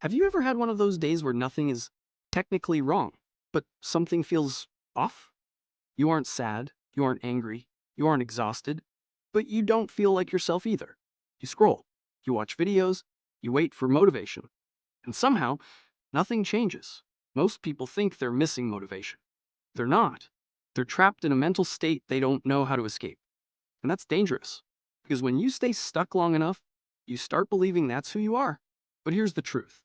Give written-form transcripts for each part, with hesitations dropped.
Have you ever had one of those days where nothing is technically wrong, but something feels off? You aren't sad, you aren't angry, you aren't exhausted, but you don't feel like yourself either. You scroll, you watch videos, you wait for motivation, and somehow nothing changes. Most people think they're missing motivation. They're not. They're trapped in a mental state they don't know how to escape. And that's dangerous, because when you stay stuck long enough, you start believing that's who you are. But here's the truth.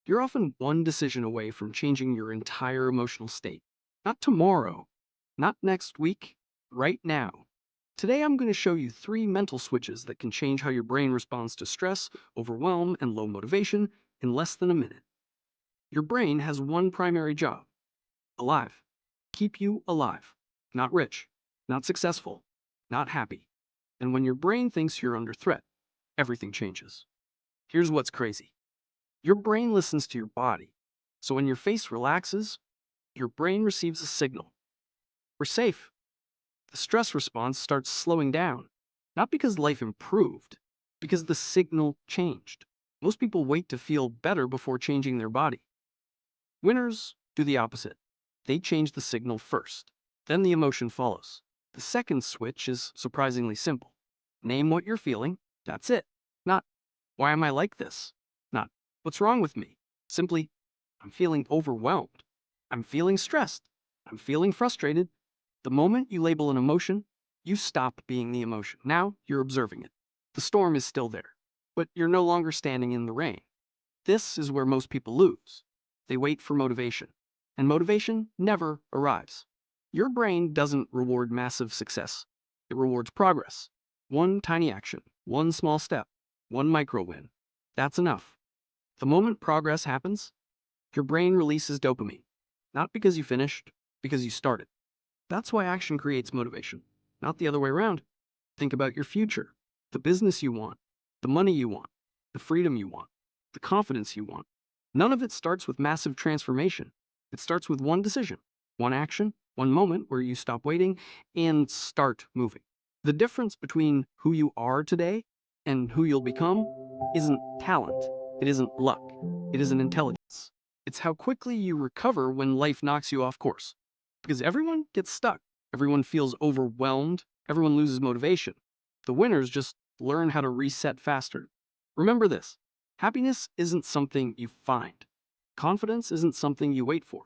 You're often one decision away from changing your entire emotional state. Not tomorrow, not next week, right now. Today I'm going to show you 3 mental switches that can change how your brain responds to stress, overwhelm, and low motivation in less than a minute. Your brain has one primary job: alive. Keep you alive. Not rich, not successful, not happy. And when your brain thinks you're under threat, everything changes. Here's what's crazy. Your brain listens to your body. So when your face relaxes, your brain receives a signal. We're safe. The stress response starts slowing down. Not because life improved, because the signal changed. Most people wait to feel better before changing their body. Winners do the opposite. They change the signal first. Then the emotion follows. The second switch is surprisingly simple. Name what you're feeling. That's it. Not, why am I like this? Not, what's wrong with me? Simply, I'm feeling overwhelmed. I'm feeling stressed. I'm feeling frustrated. The moment you label an emotion, you stop being the emotion. Now you're observing it. The storm is still there, but you're no longer standing in the rain. This is where most people lose. They wait for motivation, and motivation never arrives. Your brain doesn't reward massive success. It rewards progress. One tiny action, one small step, one micro win. That's enough. The moment progress happens, your brain releases dopamine. Not because you finished, because you started. That's why action creates motivation, not the other way around. Think about your future, the business you want, the money you want, the freedom you want, the confidence you want. None of it starts with massive transformation. It starts with one decision, one action, one moment where you stop waiting and start moving. The difference between who you are today and who you'll become isn't talent, it isn't luck, it isn't intelligence. It's how quickly you recover when life knocks you off course. Because everyone gets stuck, everyone feels overwhelmed, everyone loses motivation. The winners just learn how to reset faster. Remember this: happiness isn't something you find. Confidence isn't something you wait for.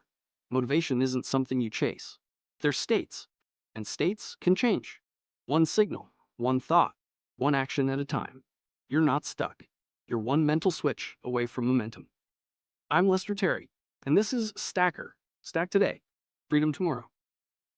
Motivation isn't something you chase. They're states, and states can change. One signal, one thought, one action at a time. You're not stuck. You're one mental switch away from momentum. I'm Lester Terry, and this is Stackr. Stack today, freedom tomorrow.